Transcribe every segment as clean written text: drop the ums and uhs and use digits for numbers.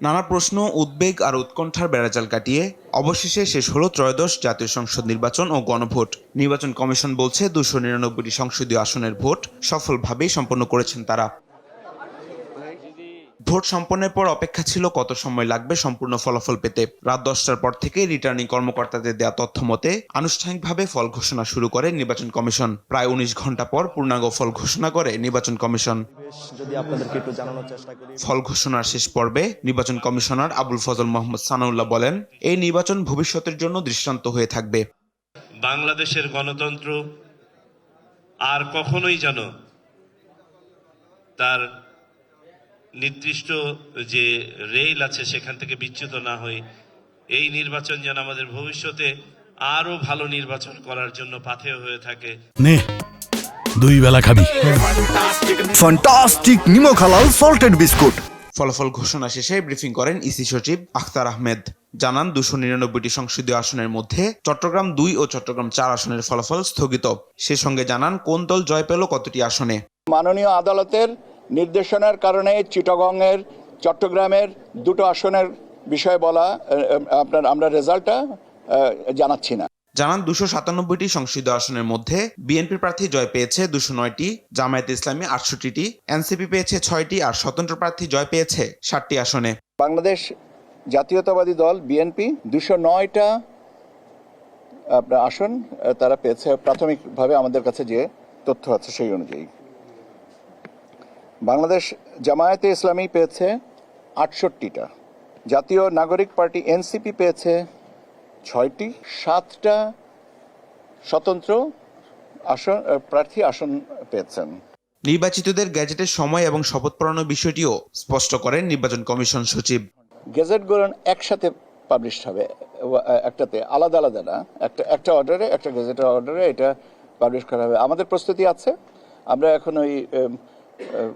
নানা প্রশ্ন, উদ্বেগ আর উৎকণ্ঠার বেড়াজাল কাটিয়ে অবশেষে শেষ হলো ত্রয়োদশ জাতীয় সংসদ নির্বাচন ও গণভোট। নির্বাচন কমিশন বলছে 299টি সংসদীয় আসনের ভোট সফলভাবেই সম্পন্ন করেছেন তারা। ভোট সম্পন্নের পর অপেক্ষা ছিল কত সময় লাগবে সম্পূর্ণ ফলাফল পেতে। রাত 10টার পর থেকে রিটার্নিং কর্মকর্তাদের দেয়া তথ্য মতে আনুষ্ঠানিকভাবে ফল ঘোষণা শুরু করে নির্বাচন কমিশন। প্রায় 19 ঘণ্টা পর পূর্ণাঙ্গ ফল ঘোষণা করে নির্বাচন কমিশন। ফল ঘোষণার শেষ পর্বে নির্বাচন কমিশনার আবুল ফজল মোহাম্মদ সানাউল্লাহ বলেন, এই নির্বাচন ভবিষ্যতের জন্য দৃষ্টান্ত হয়ে থাকবে। বাংলাদেশের গণতন্ত্র আর কখনোই যেন তার নির্দিষ্ট যে রেল আছে সেখান থেকে বিচ্যুত না হই। এই নির্বাচন যেন আমাদের ভবিষ্যতে আরো ভালো নির্বাচন করার জন্য পাথেয় হয়ে থাকে। নে দুই বেলা খাবি ফ্যান্টাস্টিক নিমো খালাল সল্টেড বিস্কুট। ফলাফল ঘোষণা শেষে ব্রিফিং করেন ইসি সচিব আখতার আহমেদ। জানান 299টি সংসদীয় আসনের মধ্যে চট্টগ্রাম 2 ও চট্টগ্রাম 4 আসনের ফলাফল স্থগিত। সে সঙ্গে জানান কোন দল জয় পেল কতটি আসনে। মাননীয় আদালতের নির্দেশনার কারণে চিটাগংয়ের চট্টগ্রামের দুটো আসনের বিষয়ে বলা আমরা রেজাল্টটা জানাচ্ছি না। জানান 297টি সংসদীয় আসনের মধ্যে বিএনপি প্রার্থী জয় পেয়েছে 209টি, জামায়াতে ইসলামী 68টি, এনসিপি পেয়েছে 6টি আর স্বতন্ত্র প্রার্থী জয় পেয়েছে 7টি আসনে। বাংলাদেশ জাতীয়তাবাদী দল বিএনপি 209টা আসন তারা পেয়েছে প্রাথমিকভাবে আমাদের কাছে যে তথ্য আছে সেই অনুযায়ী। বাংলাদেশ জামায়াতে ইসলামী পেয়েছে 68টা, জাতীয় নাগরিক পার্টি এনসিপি পেয়েছে 6টি, 7টা স্বতন্ত্র আসন প্রার্থী আসন পেয়েছেন। নির্বাচিতদের গ্যাজেটের সময় এবং শপথ পড়ানোর বিষয়টিও স্পষ্ট করেন নির্বাচন কমিশন সচিব। গেজেটগুলো একসাথে পাবলিশ হবে, একটাতে আলাদা আলাদা না, একটা অর্ডারে, একটা গেজেটের অর্ডারে এটা পাবলিশ করা হবে। আমাদের প্রস্তুতি আছে, আমরা এখন ওই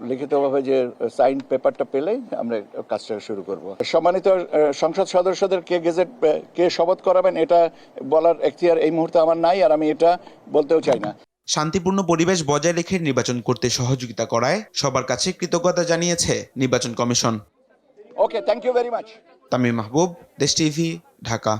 লিখিতভাবে যে সাইন পেপারটা পেলেই আমরা কাজটা শুরু করব। সম্মানিত সংসদ সদস্যদের কে শপথ করাবেন এটা বলার এখতিয়ার এই মুহূর্তে আমার নাই, আর আমি এটা বলতেও চাই না। শান্তিপূর্ণ পরিবেশ বজায় রেখে নির্বাচন করতে সহযোগিতা করায় সবার কাছে কৃতজ্ঞতা জানিয়েছে নির্বাচন কমিশন। Okay, thank you very much. Tamim Mahbub, Desh TV, Dhaka.